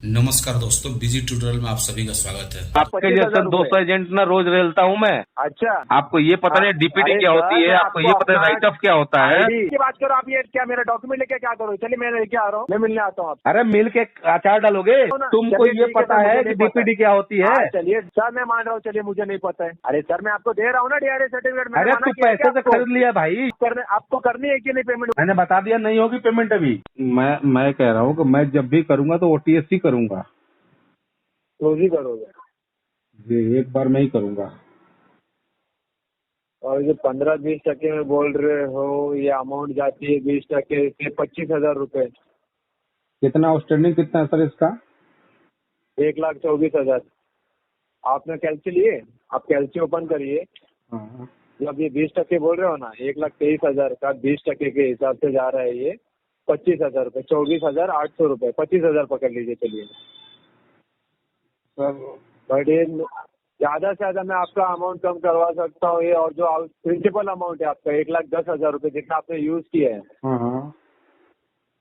नमस्कार दोस्तों, busy tutorial में आप सभी का स्वागत है। आपके जैसे 200 एजेंट ना रोज रेलता हूँ मैं। अच्छा, आपको ये पता नहीं डीपीडी क्या होती है, आपको ये पता है राइट ऑफ क्या होता है। की बात करो आप, ये क्या मेरा डॉक्यूमेंट लेके क्या करो? चलिए मैं लेके आ रहा हूँ, मैं मिलने आता हूँ आपसे। अरे मिल के अचार डालोगे, तुमको चलिए ये ठीक है पता सर, है मुझे कि नहीं पता डीपीडी क्या होती है। चलिए सर, मैं मान रहा हूँ, चलिए मुझे नहीं पता है। अरे सर, मैं आपको दे रहा हूँ ना डीआरएस सर्टिफिकेट। अरे तू पैसे से खरीद लिया भाई, आपको करनी है कि नहीं पेमेंट? मैंने बता दिया नहीं होगी पेमेंट अभी। मैं कह रहा हूँ कि मैं जब भी करूंगा तो ओटीएस करूंगा रोज ही करोगे? जी, एक बार मैं ही करूंगा। और जो 15-20% में बोल रहे हो, ये अमाउंट जाती है 20% से 25,000 रुपए। कितना आउटस्टैंडिंग कितना है सर इसका? 1,24,000। आपने कैलसी लिए? आप कैलसी ओपन करिए। हाँ। जब ये 20% बोल रहे हो ना, 1,23,000 का 20% के हिसाब से जा रहा है ये 25,000 रुपए, 24,800 रुपए, 25,000 पकड़ लीजिए। चलिए सर बट ये ज्यादा से ज्यादा मैं आपका अमाउंट कम करवा सकता हूँ ये। और जो प्रिंसिपल अमाउंट है आपका 1,10,000 रुपए, जितना आपने यूज किया है, हाँ,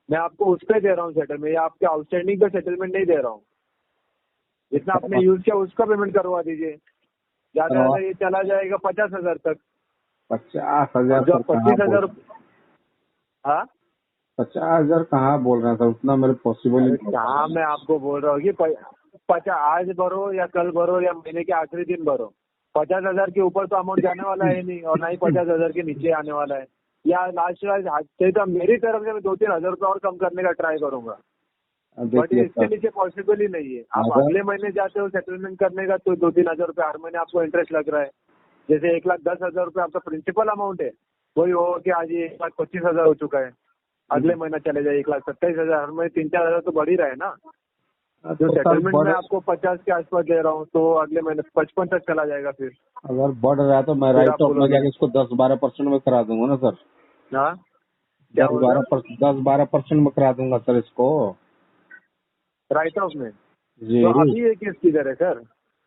मैं आपको उस पे दे रहा हूँ सेटलमेंट। या आपके आउटस्टैंडिंग पे सेटलमेंट नहीं दे रहा हूँ। जितना आपने यूज किया उसका पेमेंट करवा दीजिए। ज्यादा से ज्यादा ये चला जाएगा 50,000 तक। 50,000 जो 25,000। हाँ, 50,000 कहाँ बोल रहे हैं सर, उतना मेरे पॉसिबल ही नहीं। कहाँ मैं आपको बोल रहा हूँ कि 50 आज भरो या कल भरो या महीने के आखिरी दिन भरो। 50,000 के ऊपर तो अमाउंट जाने वाला है नहीं, और ना ही 50,000 के नीचे आने वाला है। या लास्ट से तो मेरी तरफ से मैं 2-3 हजार रुपये और कम करने का ट्राई करूंगा। बट देखिए इसके सर, नीचे पॉसिबल ही नहीं है। आप अगर अगले महीने जाते हो सेटलमेंट करने का तो 2-3 हजार रुपये हर महीने आपको इंटरेस्ट लग रहा है। जैसे 1,10,000 रुपये आपका प्रिंसिपल अमाउंट है, वही हो कि आज ये 1,25,000 हो चुका है। अगले महीना चले जाए 1,27,000, हर महीने 3-4 हजार तो बढ़ ही रहा है ना। जो तो सर सेटलमेंट में आपको 50 के आसपास दे रहा हूँ, तो अगले महीने 55 तक चला जाएगा। फिर अगर बढ़ रहा है तो मैं फिर राइट आप ऑफ में बोलोगे जाके इसको 10-12% में करा दूंगा ना सर। हाँ, क्या दस बोल रहे बारह हो? 10-12% में करा दूंगा सर इसको। राइट ऑफ में? जी तो अभी ये केस किधर है सर?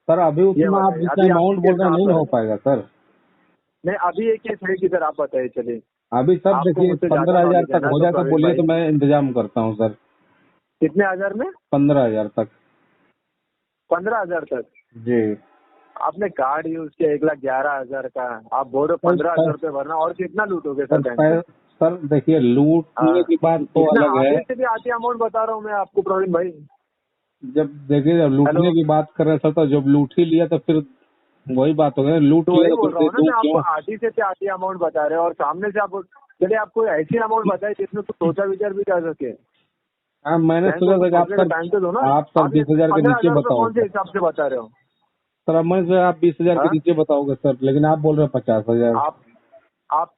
सर, अभी ये उतना आप बताइए, जितना अभी अमाउंट आपकी बोल केस रहे हैं कहाँ नहीं ना पर हो है? पाएगा सर। नहीं, अभी ये केस है किधर, आप बताइए। चलिए, अभी सर आपको देखिए मुझसे ज्यादा 15,000 नॉलेज है तक ना, हो तो जाए तो प्रवीण बोलिए भाई। तो मैं इंतजाम करता हूँ सर। कितने हजार में? 15,000 तक। 15,000 तक? जी आपने कार्ड यूज किया 1,11,000 का, आप बोल रहे हो 15,000 रुपये भरना, और कितना लूटोगे सर बैंक से? सर देखिए, लूटने की बात तो इतना अलग है। आगे से भी आती अमाउंट बता रहा हूँ मैं आपको प्रवीण भाई। जब देखिए जब लूटने हेलो, की बात कर रहे हैं सर, तो जब लूट ही लिया तो फिर वही बात हो गई, लूट तो लिया वही तो बोल फिर रहा हूँ ना दूं मैं आपको, क्यों? आधी से आधी अमाउंट बता रहे हो और सामने से आप। चलिए, आपको ऐसी अमाउंट बताए जिसमें कुछ सोचा विचार भी कर सके। हाँ, मैंने बैंक को सोचा था कुछ कि सोचने का टाइम तो दो ना। आप सर आप ये 20,000 के नीचे 15,000 रुपये बताओ कौन से सर। हिसाब से बता रहे हो? सर अब मैं से आप 20,000 के हाँ? नीचे बताओगे सर, लेकिन आप बोल रहे हैं 50,000। आप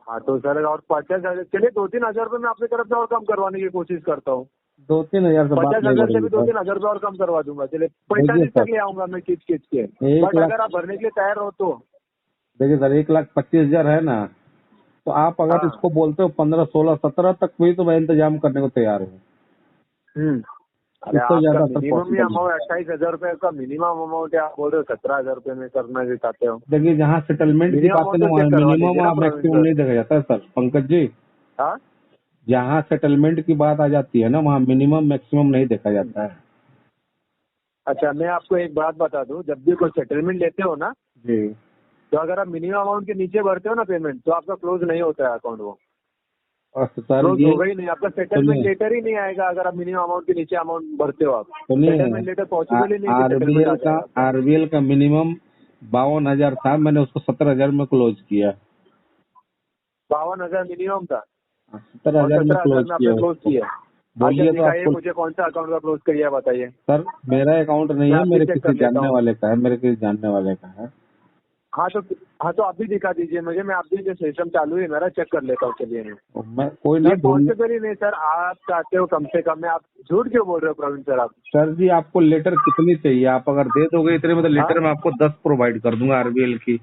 हाँ, तो सर और 50,000, चलिए 2-3 हजार रुपये मैं अपनी तरफ से और कम करवाने की कोशिश करता हूँ। 2-3 हजार से बात नहीं 50,000 से बढ़ेगी भी सर। 2-3 हजार रुपये और कम करवा दूंगा। चलिए देखिए 45 सर, तक ले आऊंगा मैं खींच खींच के। 1 बट लाख, अगर आप भरने के लिए तैयार हो तो। देखिए सर 1,25,000 है ना, तो आप अगर हाँ। इसको बोलते हो 15, 16, 17 तक भी, तो मैं इंतजाम करने को तैयार हूँ। अरे इससे आपका ज्यादा सर मिनिमम ही पॉसिबल नहीं। अमाउंट 28,000 रुपये का मिनिमम अमाउंट है। आप बोल रहे हो 17,000 रुपये में करना भी चाहते हो। देखिए जहाँ सेटलमेंट की मिनिमम बात है अमाउंट ना, तो वहाँ चेक करवा मिनिमम लीजिए ना और प्रवीण मैक्सिमम सर। नहीं देखा जाता है सर पंकज जी। हाँ, जहाँ सेटलमेंट की बात आ जाती है ना, वहाँ मिनिमम मैक्सिमम नहीं देखा जाता है। अच्छा, मैं आपको एक बात बता दूं, जब भी कोई सेटलमेंट लेते हो ना, जी, तो अगर आप मिनिमम अमाउंट के नीचे भरते हो ना पेमेंट, तो आपका क्लोज नहीं होता है अकाउंट। वो और सर क्लोज ये होगा ही नहीं, आपका सेटलमेंट सुनिए लेटर ही नहीं आएगा अगर आप मिनिमम अमाउंट के नीचे अमाउंट भरते हो। आप सुनिए, सेटलमेंट लेटर पॉसिबल ही नहीं कि सेटलमेंट आ आरबीएल का जाएगा आपका। आरबीएल का मिनिमम 52,000 था, मैंने उसको 17,000 में क्लोज किया। 52,000 मिनिमम था, सत्रह और हजार में 17,000 क्लोज में किया आपने क्लोज उसको। किया। अच्छा, बोलिए तो दिखाइए आपको। मुझे कौन सा अकाउंट का क्लोज किया, बताइए। सर मेरा अकाउंट नहीं मैं है, अभी मेरे चेक किसी कर लेता जानने हूँ। वाले का है, मेरे किसी जानने वाले का है। हाँ तो आप भी दिखा दीजिए मुझे, मैं अभी जो सिस्टम चालू है मेरा चेक कर लेता हूँ। चलिए, तो मैं कोई ना ये ढूंढ। पॉसिबल ही नहीं सर। आप चाहते हो कम से कम में, आप झूठ क्यों बोल रहे हो प्रवीण सर आप? सर जी आपको लेटर कितनी चाहिए? आप अगर दे दोगे इतने में, तो हाँ, लेटर मैं आपको 10 प्रोवाइड कर दूंगा आरबीएल की।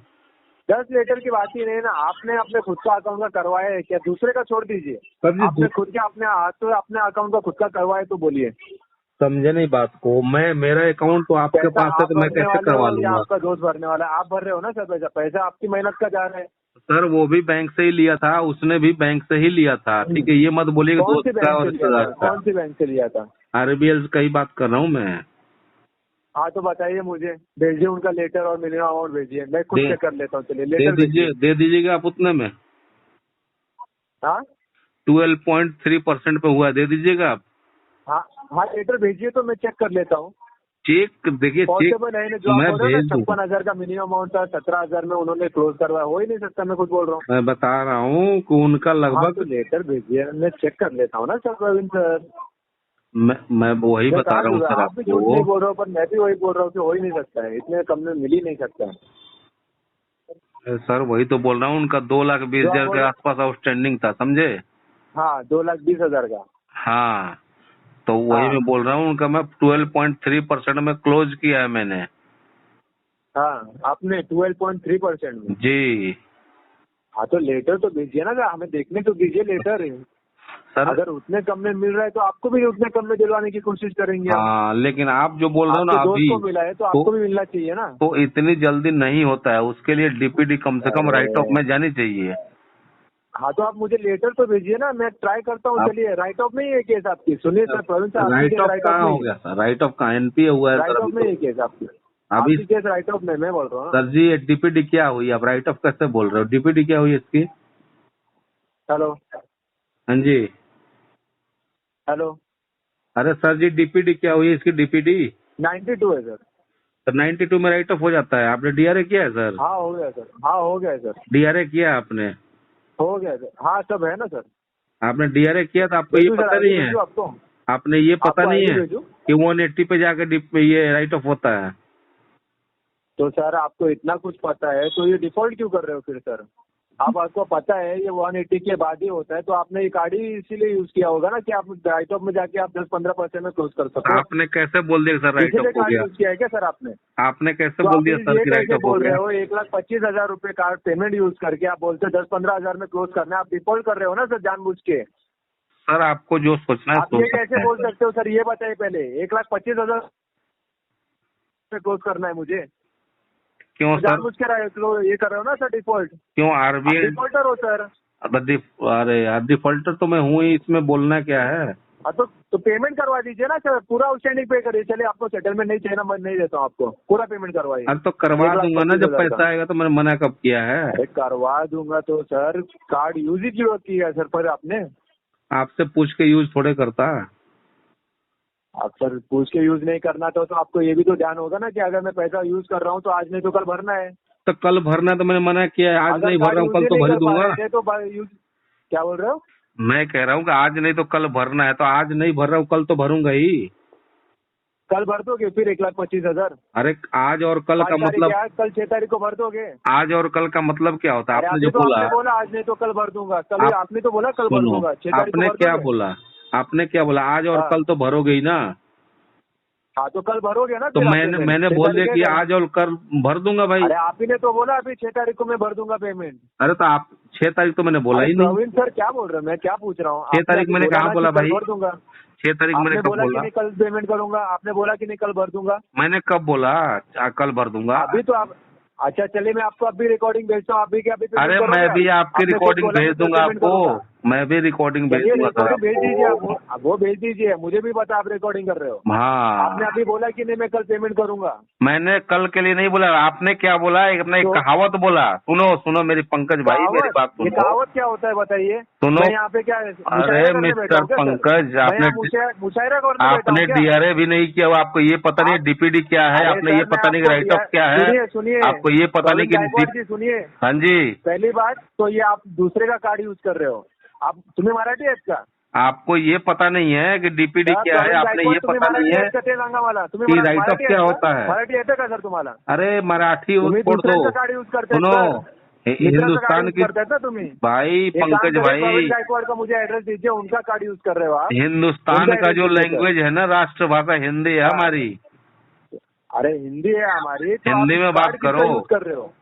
10 लेटर की बात ही नहीं ना। आपने अपने खुद का अकाउंट का करवाया है क्या? दूसरे का छोड़ दीजिए। सर जी आपने खुद के अपने हाथ से अपने अकाउंट का खुद का करवाया तो बोलिए। समझे नहीं बात को, मैं मेरा अकाउंट तो आपके पैसा पास है, आप तो मैं भरने कैसे वाले करवा हो या लूंगा? आपका दोस्त भरने वाला है? आप भर रहे हो ना सर पैसा। पैसा आपकी मेहनत का जा रहा है। सर वो भी बैंक से ही लिया था, उसने भी बैंक से ही लिया था, ठीक है, ये मत बोलिए कि कौन सी दोस्त का बैंक और से लिया रिश्तेदार था? का। कौन सी बैंक से लिया था? RBL का ही बात कर रहा हूँ मैं। हाँ तो बताइए मुझे, भेजिए उनका लेटर और मिनिमम अमाउंट भेजिए, मैं खुद दे चेक कर लेता हूँ। चलिए दे लेटर भेजिए। दे दीजिएगा आप उतने में। हाँ 12.3% पे हुआ, दे दीजिएगा आप। हाँ हाँ लेटर भेजिए तो मैं चेक कर लेता हूँ। चेक देखिए, चेक पॉसिबल है नहीं, जो आप मैं बोल रहे हो भेज ना दूँ। 56,000 का मिनिमम अमाउंट था, 17,000 में उन्होंने क्लोज करवाया, हो ही नहीं सकता, मैं खुद बोल रहा हूँ। मैं बता रहा हूँ कि उनका हाँ तो लगभग लेटर भेजिए, मैं चेक कर लेता हूँ ना सर प्रवीण सर। मैं वही मैं बता कहाँ रहा हूँ झूठ, सर आप भी झूठ नहीं आपको। बोल रहे हो, पर मैं भी वही बोल रहा हूँ कि हो ही नहीं सकता है, इतने कम में मिल ही नहीं सकता है। सर वही तो बोल रहा हूँ, उनका 2,20,000 जो के आप आसपास आउटस्टैंडिंग था, समझे। हाँ 2,20,000 का। हाँ तो वही हाँ मैं बोल रहा हूँ, उनका मैं 12.3% में क्लोज किया है मैंने। हाँ आपने 12.3% में। जी हाँ तो लेटर तो भेजिए ना, हमें देखने तो दीजिए लेटर। सर। अगर उतने कम में मिल रहा है तो आपको भी उतने कम में दिलवाने की कोशिश करेंगे हम। हाँ लेकिन आप जो बोल रहे हो ना आपके दोस्त अभी, को मिला है तो आपको भी मिलना चाहिए ना। तो इतनी जल्दी नहीं होता है, उसके लिए DPD कम से कम राइट ऑफ अरे में जानी चाहिए। हाँ तो आप मुझे लेटर तो भेजिए ना, मैं ट्राई करता हूँ। आप चलिए राइट ऑफ में ही है केस आपकी, सुनिए सर प्रवीण सर, आपकी right case of right of कहाँ में हो ही, गया सर, राइट ऑफ कहाँ NPA हुआ है सर राइट अभी ऑफ में तो। ही केस आपकी, अभी आपकी केस राइट ऑफ में, मैं बोल रहा हूँ ना। सर जी ये DPD क्या हुई, आप राइट ऑफ कैसे बोल रहे हो, DPD क्या हुई इसकी। हेलो हाँ जी। हेलो अरे सर जी DPD क्या हुई इसकी, DPD 92 है सर। सर 92 में राइट ऑफ हो जाता है। आपने DRA किया है सर, हाँ हो गया सर, हाँ हो गया सर, DRA किया है आपने, हो गया सर, हाँ सब है ना सर। आपने DRA किया तो आपको ये भेजू सर, पता आईडी नहीं है, भेजू आपको, आपने ये पता आपको नहीं आईडी है भेजू। कि 180 पे जाकर ये राइट ऑफ होता है। तो सर आपको इतना कुछ पता है तो ये डिफॉल्ट क्यों कर रहे हो फिर सर। आपको पता है ये 180 के बाद ही होता है, तो आपने ये कार्ड ही इसीलिए यूज किया होगा ना कि आप राइट ऑफ में जाके आप 10-15% में क्लोज कर सको। आपने कैसे बोल दिया सर राइट इसीलिए ऑफ हो कार्ड गया, यूज किया है क्या सर आपने। आपने कैसे तो बोल आप दिया सर ये कि राइट कैसे ऑफ हो बोल रहे गया। हो, 1,25,000 रुपए कार्ड पेमेंट यूज करके आप बोलते 10-15,000 में क्लोज करना है, आप डिफॉल्ट कर रहे हो ना सर जानबूझ के। सर आपको जो सोचना है आप सोच ये कैसे सकते बोल हैं। सकते हो सर, ये बताइए पहले। 1,25,000 में क्लोज करना है मुझे, क्यों तो सर, जानबूझ के ये कर रहे हो ना सर डिफॉल्ट। क्यों आप RBI। डिफॉल्टर हो सर। अरे यार डिफॉल्टर तो मैं हूँ ही, इसमें बोलना क्या है। हाँ तो पेमेंट करवा दीजिए ना सर, पूरा आउटस्टैंडिंग पे करिए। चलिए आपको सेटलमेंट नहीं चाहिए ना, मैं नहीं देता हूँ आपको, पूरा पेमेंट करवाइए। अरे तो करवा दूंगा ना जब 1,25,000 का। पैसा आएगा, तो मैंने मना कब किया है। अरे करवा दूंगा तो सर कार्ड यूज ही क्यों किया सर पर आपने। आपसे पूछ के यूज थोड़े करता। आप सर पूछ के यूज नहीं करना तो आपको ये भी तो ध्यान होगा ना कि अगर मैं पैसा यूज कर रहा हूँ तो आज नहीं तो कल भरना है। तो कल भरना है तो मैंने मना किया है, आज अगर नहीं भर कार्ड रहा हूँ यूज कल ही तो नहीं भर ही कर पा दूंगा। रहे थे तो यूज, क्या बोल रहे हो। मैं कह रहा हूँ कि आज नहीं तो कल भरना है, तो आज नहीं भर रहा हूँ कल तो भरूंगा ही। कल भर दोगे फिर 1,25,000। अरे आज और कल 5 का तारीख मतलब, है आज, कल 6 तारीख को भर दोगे। आज और कल का मतलब क्या होता है, अरे आपने अभी जो तो बोला। आपने बोला आज नहीं तो कल भर दूंगा, कल आप आपने तो बोला कल भर सुनो, दूंगा, 6 तारीख को आपने भर क्या दोगे। बोला, आपने क्या बोला, आज और हाँ। कल तो भरोगे ही ना। हाँ तो कल भरोगे ना तो फिर आप मैंने पेमेंट। मैंने 6 बोल दिया तारीख कि है कल। आज और कल भर दूंगा भाई। अरे आप ही ने तो बोला अभी 6 तारीख को मैं भर दूंगा पेमेंट। अरे तो आप 6 तारीख तो मैंने बोला अरे ही नहीं। प्रवीण सर क्या बोल रहे हो, मैं क्या पूछ रहा हूँ। 6 आपने तारीख अभी मैंने बोला कहाँ ना बोला कि कल भाई, भर दूंगा। 6 तारीख मैंने आपने कब बोला कि बोला, नहीं कल पेमेंट करूंगा, आपने बोला कि नहीं कल भर दूंगा। मैंने कब बोला कल भर दूंगा। अभी तो आप, अच्छा चलिए मैं आपको अभी रिकॉर्डिंग भेजता हूँ, अभी क्या अभी पेमेंट अरे करोगे मैं भी आप? आपकी आपने खुद रिकॉर्डिंग बोला भेज कि कल दूंगा पेमेंट करूंगा। आपको, मैं भी रिकॉर्डिंग भेज चलिए दूंगा सर रिकॉर्डिंग भेज दीजिए आपको। आप, वो भेज दीजिए, मुझे भी पता आप रिकॉर्डिंग कर रहे हो। आपने हाँ अभी बोला कि नहीं मैं कल पेमेंट करूंगा। मैंने कल के लिए नहीं बोला, आपने क्या बोला, एक अपना एक तो कहावत बोला। सुनो सुनो मेरी पंकज भाई, मेरी कहावत, बात ये सुनो। कहावत क्या होता है बताइए। सुनो, मैं यहाँ पे क्या अरे मुशायरा करने बैठा मिस्टर हूँ क्या सर। पंकज, मैं आपने यहाँ मुशायरा करने बैठा आपने हूँ क्या। DRA भी नहीं किया, आपको ये पता नहीं आप, DPD क्या है, अरे आपने सर ये मैं पता नहीं आपको राइट ऑफ क्या है, सुनिए सुनिए आपको ये पता नहीं प्रवीण कि गायकवाड़ जी सुनिए। हाँ जी, पहली बात तो ये आप दूसरे का कार्ड यूज कर रहे हो। आप, तुम्हें मराठी है इसका। आपको ये पता नहीं है कि DPD क्या है, आपने ये तुम्ही पता नहीं मराठी है आहेत का ते सांगा मला। तुम्ही कि राइट ऑफ मराठी क्या आहेत होता का, है। मराठी येतं का सर तुम्हाला। अरे मराठी तुम्ही छोड़ दो, दुसऱ्यांचं कार्ड यूज करतायत सुनो सर, मित्राचं कार्ड हिंदुस्तान यूज की करतायत ना तुम्ही। भाई एक काम पंकज करिए, भाई, प्रवीण गायकवाड़ का मुझे एड्रेस दीजिए, उनका कार्ड यूज कर रहे हो आप। हिंदुस्तान उनका का एड्रेस जो दीजिए सर। लैंग्वेज है ना, राष्ट्रभाषा हिंदी है हाँ। हमारी। अरे हिंदी है हमारी, तो आप हिंदी में बात कार्ड किसका करो, यूज कर रहे हो।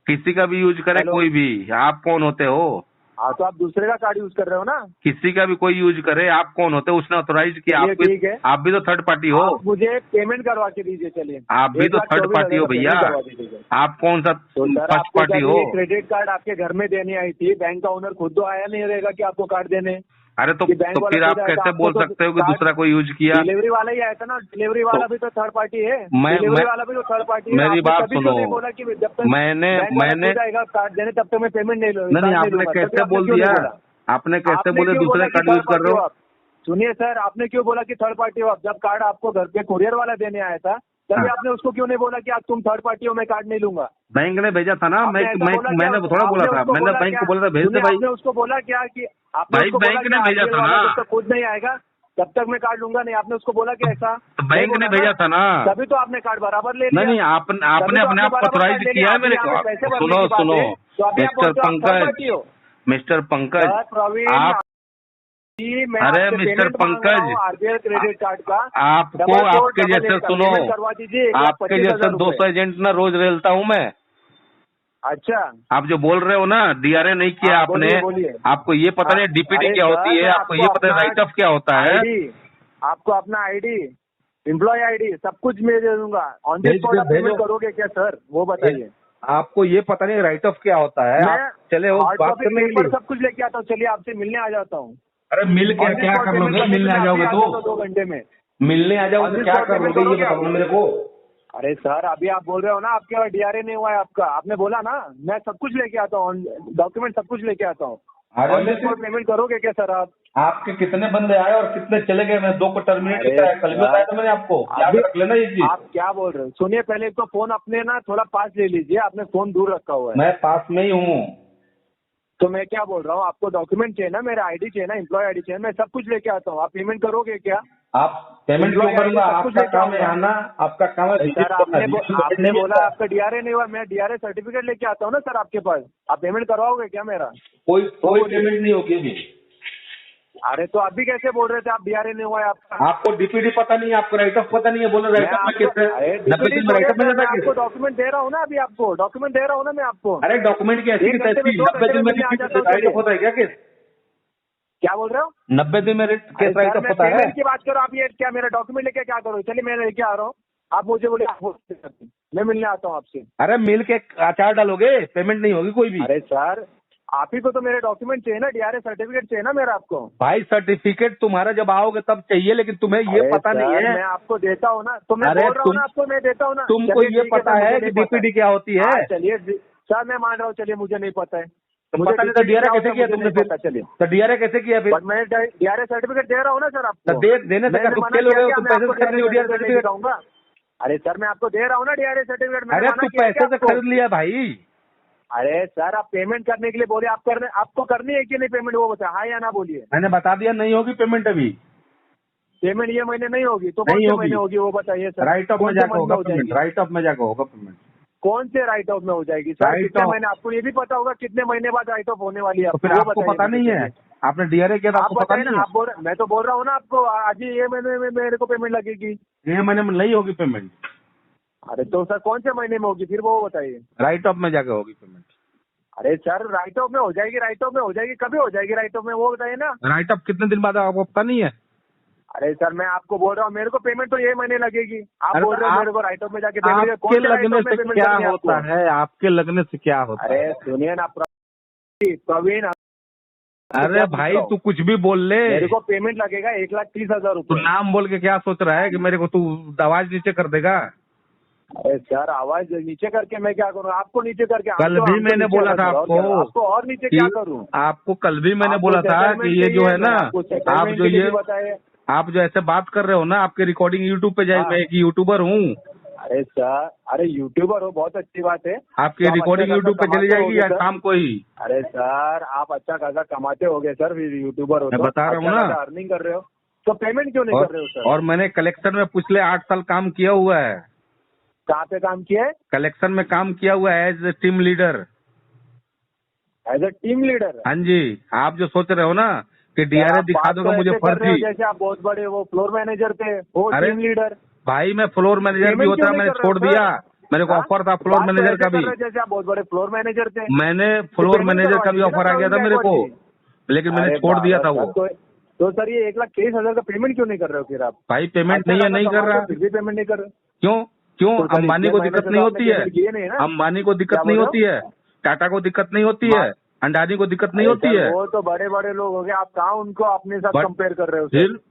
किसी का भी यूज करे हेलो। कोई भी, आप कौन होते हो। हाँ तो आप दूसरे का कार्ड यूज कर रहे हो ना। किसी का भी कोई यूज करे, आप कौन होते हो, उसने ऑथोराइज किया। चलिए ठीक है, आप भी तो थर्ड पार्टी हो, आप मुझे पेमेंट करवा के दीजिए। चलिए आप भी तो थर्ड पार्टी हो 1,24,000 भैया, पेमेंट करवा दीजिए। आप कौन सा तो सर फर्स्ट आपको पार्टी जब हो। ये क्रेडिट कार्ड आपके घर में देने आई थी, बैंक का ओनर खुद तो आया नहीं रहेगा कि आपको कार्ड देने। अरे तो कि बैंक वाला फिर आप सीधा आएगा, कैसे आपको बोल तो सकते हो कि कार्ड- दूसरा कोई यूज किया? डिलीवरी वाला ही आया था ना, डिलीवरी वाला भी तो थर्ड पार्टी है, डिलीवरी वाला भी तो थर्ड पार्टी है। मेरी आपने बात कभी क्यों सुनो। नहीं बोला कि जब तक मैंने बैंक वाला खुद आएगा कार्ड देने तब तक मैं पेमेंट नहीं लूंगा? नहीं, आपने कैसे बोल दिया? आपने कैसे बोले दूसरे कार्ड यूज कर रहे हो? सुनिए सर, आपने क्यों बोला कि थर्ड पार्टी हो आप? जब कार्ड आपको घर पे कुरियर वाला देने आया था तभी हाँ। आपने उसको क्यों नहीं बोला कि आप तुम थर्ड पार्टी हो, मैं कार्ड नहीं लूंगा? बैंक ने भेजा था ना, आपने ऐसा बोला क्या? मैंने थोड़ा बोला आपने था, उसको मैंने बोला बैंक क्या? को बोला था भेज दे सुनिए, भाई। आपने उसको बोला क्या कि आपने भाई उसको बोला बैंक कि ने भेजा RBL था वाला ना। जब तक खुद नहीं आएगा तब तक मैं कार्ड लूंगा नहीं? आपने उसको बोला क्या ऐसा? तो बैंक नहीं ने बोला भेजा था ना। तभी तो आपने कार्ड बराबर ले लिया। नहीं, आपने तभी तो अपने आप बराबर ऑथराइज कार्ड ले किया लिया। है मेरे अभी को। यहाँ पे पैसे भरने सुनो की बात सुनो है, तो अभी आप मिस्टर बोलते हो आप थर्ड पार्टी हो। मिस्टर पंकज, सर प्रवीण, आप मैं अरे आपसे मिस्टर पेमेंट मांग रहा हूँ पंकज, RBL क्रेडिट कार्ड का। आपको डबल फोर आपके डबल जैसे एट का सुनो, पेमेंट करवा दीजिए, आपके जैसे 1,25,000 200 रुपए। एजेंट ना रोज रेलता हूँ मैं। अच्छा, आप जो बोल रहे हो ना डीआरए नहीं किया हाँ, आपने, बोलिए, बोलिए। आपको ये पता नहीं डीपीडी अरे क्या सर, होती है, मैं आपको ये पता है अपना राइट ऑफ क्या होता है? ID, आपको अपना ID, एम्प्लॉय ID सब कुछ मैं दे दूंगा। ऑन द भेज स्पॉट आप भेजो। पेमेंट करोगे क्या सर, वो बताइए। आपको ये पता नहीं राइट ऑफ क्या होता है? मैं आप चले वो हार्ड बात कॉपी करने के पेपर लिए। सब कुछ लेके आता हूँ, चलिए आपसे मिलने आ जाता हूँ। अरे मिल के On the क्या spot कर payment लोगे? करने के मिलने लिए आ जाओगे अभी आ जाता तो 2 घंटे में। मिलने आ जाओगे On तो the क्या spot कर payment लोगे ये करोगे बताओ आप? मेरे को। अरे सर, अभी आप बोल रहे हो ना आपके पास DRA नहीं हुआ है आपका, आपने बोला ना मैं सब कुछ लेके आता हूँ, डॉक्यूमेंट सब कुछ लेके आता हूँ। अरे ऑन द स्पॉट पेमेंट करोगे क्या सर आप? आपके कितने बंदे आए और कितने चले गए? मैं 2 को टर्मिनेट अरे किया है, कल भी सर, बताया था मैंने आपको। याद अभी रख लेना ये चीज। आप क्या बोल रहे हो? सुनिए, पहले एक तो फोन अपने ना थोड़ा पास ले लीजिए, आपने फोन दूर रखा हुआ है। मैं पास में ही हूँ। तो मैं क्या बोल रहा हूँ, आपको डॉक्यूमेंट चाहिए ना, मेरा ID चाहिए ना, एम्प्लॉय ID चाहिए, मैं सब कुछ लेके आता हूँ। आप पेमेंट करोगे क्या? आप पेमेंट क्यों Employee करूंगा? ID सब कुछ आपका लेके काम है आऊंगा। आना, आपका काम है विजिट सर करना। आपने बोला आपका DRA नहीं हुआ, मैं DRA सर्टिफिकेट लेके आता हूँ ना सर आपके पास। आप पेमेंट करवाओगे क्या मेरा? कोई पेमेंट नहीं होगी अभी। अरे तो अभी कैसे बोल रहे थे आप DRA नहीं हुआ है आपका? आपको डीपीडी पता नहीं है, आपको राइट ऑफ पता नहीं है, बोलो राइट ऑफ में कैसे? 90 दिन में राइट ऑफ में जाता आपको है। डॉक्यूमेंट दे रहा हूँ ना, अभी आपको डॉक्यूमेंट दे रहा हूँ ना मैं आपको। अरे डॉक्यूमेंट की ऐसी एक घंटे में, 2 90 दिन में घंटे में आ जाता हूँ, राइट ऑफ होता है क्या केस? क्या बोल रहे हो? 90 दिन में केस राइट ऑफ होता है? पेमेंट की बात करो आप, ये क्या मेरा डॉक्यूमेंट लेके क्या करो? चलिए मैं लेके आ रहा हूँ, आप मुझे बोले मैं मिलने आता हूँ आपसे। अरे मिल के आचार डालोगे, पेमेंट नहीं होगी कोई भी। अरे सर, आप ही को तो मेरे डॉक्यूमेंट चाहिए ना, DRA सर्टिफिकेट चाहिए ना मेरा आपको। भाई सर्टिफिकेट तुम्हारा जब आओगे तब चाहिए, लेकिन तुम्हें ये अरे पता सर, नहीं है। मैं आपको देता हूँ ना, तो मैं अरे बोल रहा हूँ ना आपको, मैं देता हूँ ना। तुमको चलिए ये ठीक है पता सर, है मुझे कि नहीं पता डीपीडी क्या होती है? हाँ, चलिए सर, मैं मान रहा हूँ, चलिए मुझे नहीं पता है। तो पता नहीं तो डीआरए कैसे किया तुमने फिर? चलिए, तो डीआरए कैसे किया फिर? बट मैं DRA सर्टिफिकेट दे रहा हूँ ना सर आपको। तो देने से क्या तुम फेल हो रहे हो? तुम पैसे से खरीद लियो डीआरए सर्टिफिकेट? दिखाऊंगा। अरे सर, मैं आपको दे रहा हूँ ना DRA सर्टिफिकेट। अरे तू पैसे से खरीद लिया भाई। अरे सर, आप पेमेंट करने के लिए बोले, आपको करनी है कि नहीं पेमेंट, वो बता, हाँ या ना बोलिए। मैंने बता दिया नहीं होगी पेमेंट अभी। पेमेंट ये महीने नहीं होगी तो कौन नहीं से होगी। महीने होगी वो बताइए सर। राइट ऑफ में कौन से जाकर महीने होगा हो पेमेंट। जाएगी? राइट ऑफ में जाकर होगा पेमेंट। कौन से राइट ऑफ में हो जाएगी सर? Write कितने off। महीने, आपको ये भी पता होगा कितने महीने बाद राइट ऑफ होने वाली है? तो फिर वो आपको बताइए पता मुझे नहीं है? चलिए। आपने डीआरए किया था, आप आपको पता बताइए नहीं ना, है? मैं तो बोल रहा हूँ ना आपको, आज ही ये महीने में मेरे को पेमेंट लगेगी। ये महीने में नहीं होगी पेमेंट। अरे तो सर कौन से महीने में होगी फिर, वो बताइए। राइट ऑफ में जाकर होगी पेमेंट। अरे सर, राइट ऑफ में हो जाएगी, राइट ऑफ में हो जाएगी, कभी हो जाएगी राइट ऑफ में, वो बताइए ना। राइट ऑफ कितने दिन बाद आपको पता नहीं है? अरे सर, मैं आपको बोल रहा हूँ, मेरे को पेमेंट तो ये महीने लगेगी। आप अरे बोल रहे हो आप- मेरे को राइट ऑफ में जाके पेमेंट, आपके लगने से क्या होता है? आपके लगने से क्या होता है? अरे सुनिए ना प्रवीण, अरे भाई तू कुछ भी बोल ले। मेरे को पेमेंट लगेगा 1,30,000 तू रुपए। नाम बोल के क्या सोच रहा है कि मेरे को तू आवाज नीचे कर देगा? अरे सर, आवाज नीचे करके मैं क्या करूँ? आपको नीचे करके कल भी मैंने बोला था आपको और नीचे क्या करूँ? आपको कल भी मैंने बोला था कि ये जो है ना, आप जो ये आप जो ऐसे बात कर रहे हो ना, आपकी रिकॉर्डिंग यूट्यूब पे जाएगी। मैं एक यूट्यूबर हूँ। अरे सर, अरे यूट्यूबर हो, बहुत अच्छी बात है। आपकी रिकॉर्डिंग यूट्यूब पे चली जाएगी या शाम को ही? अरे सर, आप अच्छा खासा कमाते होगे सर, फिर यूट्यूबर हो, मैं बता रहा हूँ ना, अर्निंग कर रहे हो, तो पेमेंट क्यों नहीं कर रहे हो सर? और मैंने कलेक्शन में पिछले 8 साल काम किया हुआ है। कहाँ पे काम किया है? कलेक्शन में काम किया हुआ है as a team leader. As a team leader? हाँ जी। आप जो सोच रहे हो ना कि डीआरए दिखा दोगे मुझे फर्जी, जैसे आप बहुत बड़े वो फ्लोर मैनेजर थे, वो अरे टीम लीडर। भाई मैं फ्लोर मैनेजर भी होता, मैंने छोड़ दिया। मेरे को ऑफर था फ्लोर मैनेजर का भी। जैसे आप बहुत बड़े फ्लोर मैनेजर थे, मैंने फ्लोर मैनेजर का भी ऑफर आ गया था मेरे को, लेकिन मैंने छोड़ दिया था वो। तो सर ये 1,30,000 का पेमेंट क्यों नहीं कर रहे हो फिर आप? भाई पेमेंट नहीं है, नहीं कर रहा। फिर भी पेमेंट नहीं कर रहे? क्यों क्यों? तो सर, अंबानी इतने को महीने दिक्कत से नहीं तो होती है? आपने पेमेंट किए नहीं ना? अंबानी को दिक्कत क्या नहीं बोल होती है? टाटा को दिक्कत नहीं होती है? अंडानी को दिक्कत नहीं होती है? वो तो बड़े बड़े लोग हो गए, आप कहाँ उनको अपने साथ कंपेयर कर रहे हो?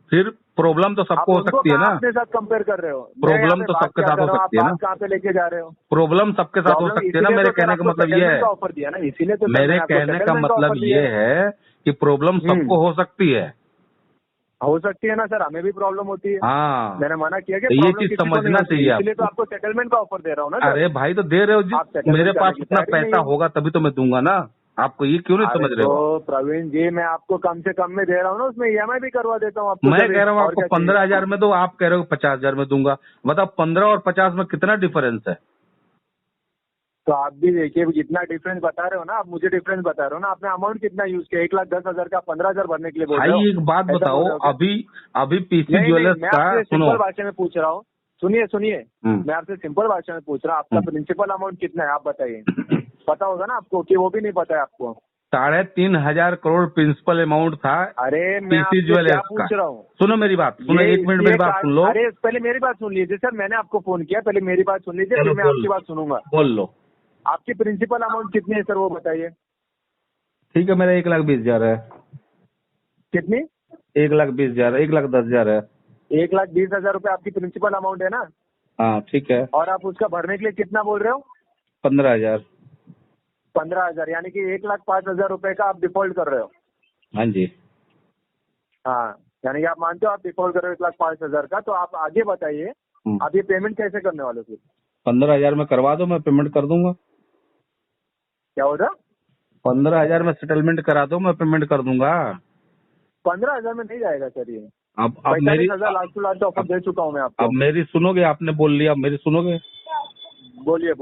फिर प्रॉब्लम तो सबको हो सकती है ना। अपने साथ कंपेयर कर रहे हो? प्रॉब्लम तो सबके साथ हो सकती है ना। कहाँ पे लेके जा रहे हो? प्रॉब्लम सबके साथ हो सकती है ना। मेरे कहने का मतलब ये है, ऑफर दिया ना, इसीलिए तो मेरे कहने का मतलब ये है कि प्रॉब्लम सबको हो सकती है। हो सकती है ना सर, हमें भी प्रॉब्लम होती है। हाँ, मैंने मना किया कि ये चीज समझना चाहिए, इसलिए तो आपको सेटलमेंट का ऑफर दे रहा हूँ ना। अरे भाई तो दे रहे हो, मेरे पास उतना पैसा होगा तभी तो मैं दूंगा ना। आपको ये क्यों नहीं समझ रहे हो? तो प्रवीण जी, मैं आपको कम से कम में दे रहा हूँ ना, उसमें EMI भी करवा देता हूँ आपको। मैं कह रहा हूँ आपको 15,000 में दो, आप कह रहे हो 50,000 में दूंगा। बताओ 15 और 50 में कितना डिफरेंस है? तो आप भी देखिए, जितना डिफरेंस बता रहे हो ना, आप मुझे डिफरेंस बता रहे हो ना। आपने अमाउंट कितना यूज किया? 1,10,000 का 15,000 भरने के लिए बोल रहे हो? भाई एक बात बताओ, अभी पीसी ज्वेलर्स का सुनो, सिंपल भाषा में पूछ रहा हूँ, सुनिए मैं आपसे सिंपल भाषा में पूछ रहा हूँ, आपका प्रिंसिपल अमाउंट कितना है आप बताइए। पता होगा ना आपको, कि वो भी नहीं पता है आपको? 3,500 करोड़ प्रिंसिपल अमाउंट था। अरे मैं पीसी ज्वेलर्स का पूछ रहा हूँ, सुनो मेरी बात, सुनो 1 मिनट मेरी बात सुन लो। अरे पहले मेरी बात सुन लीजिए सर, मैंने आपको फोन किया, पहले मेरी बात सुन लीजिए, फिर मैं आपकी बात सुनूंगा। बोल लो। आपकी प्रिंसिपल अमाउंट कितनी है सर, वो बताइए। ठीक है, मेरा 1,20,000 है। कितनी? 1,20,000, 1,10,000 है। 1,20,000 रुपए आपकी प्रिंसिपल अमाउंट है ना? हाँ ठीक है। और आप उसका भरने के लिए कितना बोल रहे हो? 15,000। 15,000, यानी कि 1,05,000 रुपए का आप डिफॉल्ट कर रहे हो। हाँ जी। हाँ, यानी कि आप मानते हो आप डिफॉल्ट कर रहे हो 1,05,000 का। तो आप आगे बताइए, आप ये पेमेंट कैसे करने वाले हो? फिर 15,000 में करवा दो, मैं पेमेंट कर दूंगा। क्या हो रहा? 15,000 में सेटलमेंट करा दो, मैं पेमेंट कर दूंगा। 15,000 में नहीं जाएगा सर ये। अब मेरी 45,000 लास्ट टू लास्ट ऑफर दे चुका हूँ मैं आपको। अब मेरी सुनोगे? आपने बोल लिया, अब मेरी सुनोगे? बोलिए,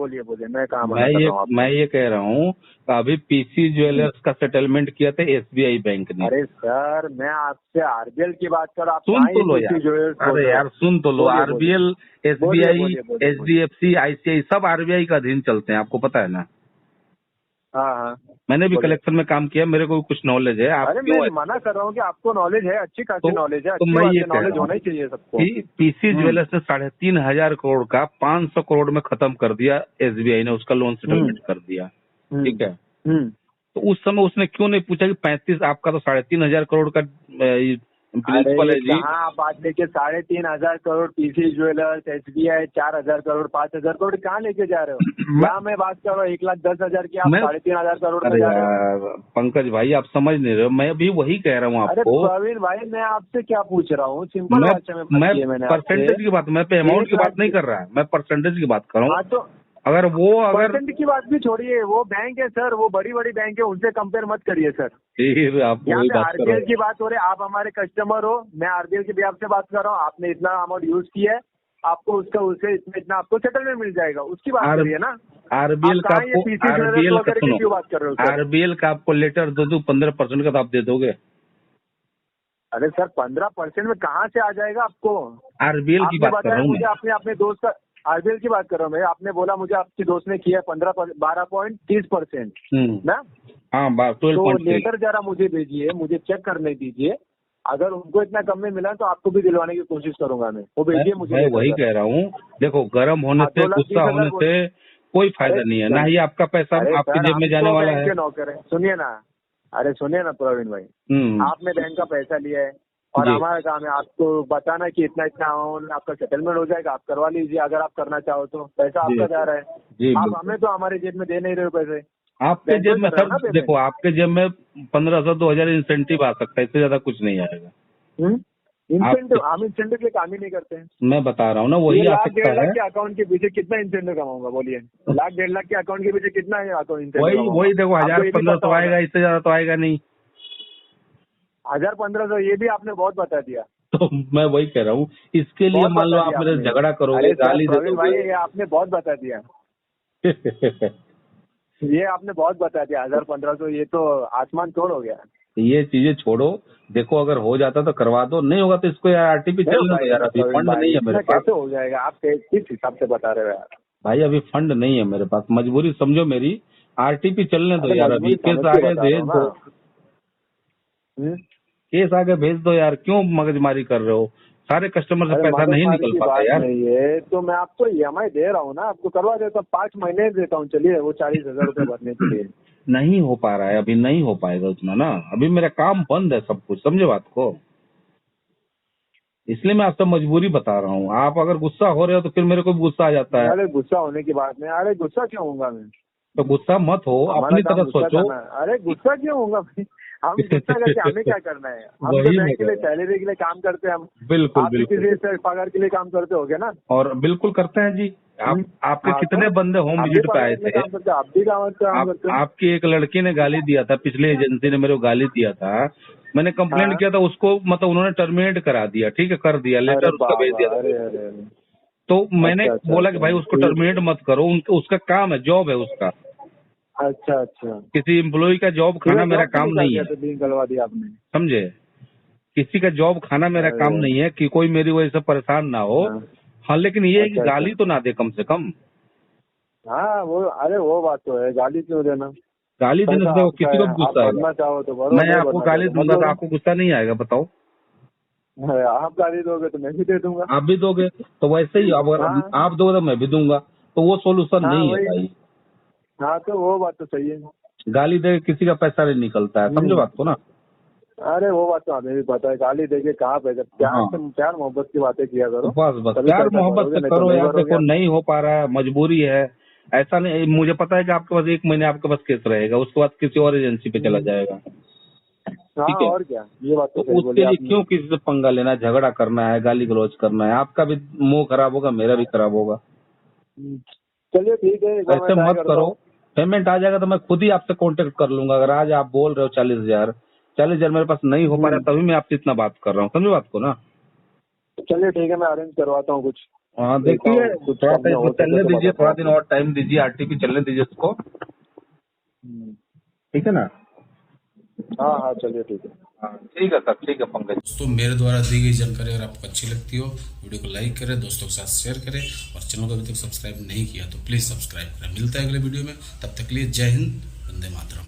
मैं कहाँ मना कर रहा हूँ आपको? मैं ये कह रहा हूँ, अभी पीसी ज्वेलर्स का सेटलमेंट किया था SBI बैंक ने। अरे सर, मैं आपसे RBL की बात कर रहा हूँ। सुन तो लो यार, अरे यार सुन तो लो। RBL, SBI, HDFC, ICICI सब RBI का अधीन चलते हैं, आपको पता है ना? हाँ, मैंने भी कलेक्शन में काम किया, मेरे को कुछ नॉलेज है। आप अरे मैं मना कर रहा हूँ कि आपको नॉलेज है, अच्छी खासी नॉलेज है, तो मैं ये नॉलेज होना ही चाहिए सबको। पीसी ज्वेलर्स ने 3,500 करोड़ का 500 करोड़ में खत्म कर दिया। SBI ने उसका लोन सेटलमेंट कर दिया, ठीक है। तो उस समय उसने क्यों नहीं पूछा कि 35 आपका तो 3,500 करोड़ का प्रिंसिपल है जी? कहाँ आप बात लेके 3,500 crore PC jewellers, SBI 4,000 crore 5,000 crore कहाँ लेके जा रहे हो? यहाँ मैं बात कर रहा हूँ 1,10,000 की, आप 3,500 करोड़ में जा रहे हो। पंकज भाई आप समझ नहीं रहे हो, मैं भी वही कह रहा हूँ आपको। अरे प्रवीण भाई, मैं आपसे क्या पूछ रहा हूँ? सिंपल भाषा में मैं परसेंटेज की बात, मैं पे अमाउंट की बात नहीं कर रहा, मैं परसेंटेज की बात कर रहा हूँ। तो अगर परसेंट की बात भी छोड़िए, वो बैंक है सर, वो बड़ी बड़ी बैंक है, उनसे कंपेयर मत करिए सर। फिर आप यहाँ वही पे बात करो। RBL की बात हो रही है, आप हमारे कस्टमर हो, मैं RBL के बिहाफ से बात कर रहा हूँ। आपने इतना अमाउंट यूज किया है, आपको उससे इतना आपको सेटलमेंट मिल जाएगा, उसकी बात करिए ना। RBL का आपको RBL का आपको लेटर दे दूं 15% का, तो आप दे दोगे? अरे सर 15% में कहाँ से आ जाएगा आपको? RBL की बात कर रहा हूँ मुझे अपने दोस्त का RBL की बात कर रहा हूँ मैं। आपने बोला मुझे आपके दोस्त ने किया 12.30% ना? हाँ, 12. तो लेटर जरा मुझे भेजिए, मुझे चेक करने दीजिए। अगर उनको इतना कम में मिला तो आपको भी दिलवाने की कोशिश करूंगा मैं। वो भेजिए मुझे। मैं वही कह रहा हूँ, देखो गर्म होने से, गुस्सा होने से कोई फायदा नहीं है, ना ही आपका पैसा आपकी जेब में जाने वाला है। सुनिए ना, अरे सुनिए ना प्रवीण भाई, आपने बैंक का पैसा लिया है और हमारा काम है आपको बताना कि इतना इतना अमाउंट आपका सेटलमेंट हो जाएगा, आप करवा लीजिए अगर आप करना चाहो तो। पैसा आपका जा रहा है, आप हमें तो हमारे जेब में दे नहीं रहे हो पैसे। आपके जेब में सर देखो, आपके जेब में 1,500-2,000 इंसेंटिव आ सकता है, इससे ज्यादा कुछ नहीं आएगा। इंसेंटिव? हम इंसेंटिव के लिए काम ही नहीं करते हैं। मैं बता रहा हूँ ना, वही आ सकता है। 1,00,000 के अकाउंट के पीछे कितना इंसेंटिव कमाऊंगा बोलिए? 1,00,000-1,50,000 के अकाउंट के पीछे कितना है अकाउंट? वही देखो 1,000-1,500 आएगा, इससे ज्यादा तो आएगा नहीं। 1,000-1,500 ये भी आपने बहुत बता दिया। तो मैं वही कह रहा हूँ, इसके लिए मान लो आप मेरे झगड़ा करोगे, गाली दे दोगे। भाई ये आपने बहुत बता दिया। ये आपने बहुत बता दिया। 1,000-1,500 ये तो आसमान तोड़ हो गया। ये चीजें छोड़ो, देखो अगर हो जाता तो करवा दो, नहीं होगा तो इसको यार RTP चलने दो यार। अभी फंड नहीं है मेरे पास। कैसे हो जाएगा? आप किस हिसाब से बता रहे हो यार? भाई अभी फंड नहीं है मेरे पास, मजबूरी समझो मेरी। RTP चलने दो यार, अभी केस आगे भेज दो, केस आगे भेज दो यार, क्यों मगजमारी कर रहे हो? सारे कस्टमर से पैसा नहीं निकल पाता यार। नहीं है तो मैं आपको EMI दे रहा हूँ ना, आपको करवा देता हूँ, 5 महीने देता हूँ। चलिए वो 40,000 रुपए भरने के लिए नहीं हो पा रहा है, अभी नहीं हो पाएगा उतना ना, अभी मेरा काम बंद है सब कुछ, समझे बात को। इसलिए मैं आपसे मजबूरी बता रहा हूँ। आप अगर गुस्सा हो रहे हो तो फिर मेरे को भी गुस्सा आ जाता है। अरे गुस्सा होने की बात नहीं, अरे गुस्सा क्यों होऊंगा मैं? तो गुस्सा मत हो, हमारा अपनी काम तरफ गुस्सा सोचो। करना है। अरे गुस्सा क्यों होऊंगा भाई? हम गुस्सा करके हमें क्या करना है? हम तो वही बैंक मैं के लिए कह रहा सैलरी के लिए काम करते हैं हम। बिल्कुल आप भी बिल्कुल, किसी से पगार के लिए काम करते होगे ना? और बिल्कुल करते हैं जी। आपके हाँ, कितने तो बंदे होम आप भी विजिट पे पगार आए के लिए थे। काम करते हो, आप भी काम करते हो। आपकी एक लड़की ने गाली दिया था, पिछले एजेंसी ने मेरे को गाली दिया था, मैंने कंप्लेंट हाँ। किया था उसको, मतलब उन्होंने टर्मिनेट करा दिया, ठीक है, कर दिया, अरे लेटर उसका भेज दिया बाबा, था। अरे अरे अरे। तो मैंने अच्छा बोला कि भाई उसको ठीक। टर्मिनेट मत करो, उसका काम है, जॉब है उसका, अच्छा किसी एम्प्लॉय का जॉब खाना मेरा काम नहीं है, तो निकलवा दिया आपने? समझे। किसी का जॉब खाना मेरा काम अरे, नहीं है कि कोई मेरी वजह से परेशान ना हो। हाँ। हाँ, लेकिन ये है कि अच्छा, गाली तो ना दे कम से कम। हाँ वो, अरे वो बात तो है, गाली क्यों देना? गाली देने से पैसा देखो आपका किसी है, को भी आप गुस्सा आएगा। भरना चाहो तो भरो, मैं नहीं आपको भरना गाली चाहो तो मत दूंगा तो भरो। आपको गुस्सा नहीं आएगा, बताओ। अरे, आप गाली दोगे तो मैं भी दे दूंगा। आप भी दोगे तो वैसे ही, अगर हाँ। आप दोगे तो मैं भी दूंगा, तो वो सोल्यूशन हाँ नहीं है वही। भाई। हाँ तो वो बात तो सही है। गाली दे के किसी का पैसा नहीं निकलता है, समझो बात को ना। अरे वो बात तो हमें भी पता है, गाली देके कहाँ पैसा, हाँ। प्यार मोहब्बत की बातें किया करो। बस बस तभी प्यार पैसा मोहब्बत भरोगे, से नहीं तो करो नहीं यार, भरोगे देखो आप। नहीं हो पा रहा है, मजबूरी है। ऐसा नहीं, मुझे पता है कि आपके पास 1 महीने आपके पास केस रहेगा, उसके बाद किसी और एजेंसी पे चला जाएगा, हाँ ठीक है। और क्या, ये बात तो तो सही बोली उसके लिए आपने। क्यों किसी से पंगा लेना, झगड़ा करना है, गाली गलौज करना है, आपका भी मुंह खराब होगा, मेरा भी खराब होगा। चलिए ठीक है, एक बार मैं ऐसे ट्राई मत करता करो। हूँ। पेमेंट आ जाएगा तो मैं खुद ही आपसे कांटेक्ट कर लूंगा। अगर आज आप बोल रहे हो 40,000 मेरे पास नहीं हो पा रहा, तभी मैं आपसे इतना बात कर रहा हूँ, समझो बात को ना। चलिए ठीक है, मैं अरेंज करवाता हूँ कुछ। हाँ देखता देखिए, हूँ, कुछ थोड़ा कम सा में इसको हो सके चलने तो दीजिए, बताता थोड़ा हूँ दिन आपको। और टाइम दीजिए, आरटीपी चलने दीजिए इसको, ठीक है ना। हाँ हाँ चलिए ठीक है। हाँ ठीक है सर, ठीक है पंकज। दोस्तों, मेरे द्वारा दी गई जानकारी अगर आपको अच्छी लगती हो, वीडियो को लाइक करें, दोस्तों के साथ शेयर करें, और चैनल को अभी तक सब्सक्राइब नहीं किया तो प्लीज सब्सक्राइब करें। मिलता है अगले वीडियो में, तब तक के लिए जय हिंद, वंदे मातरम।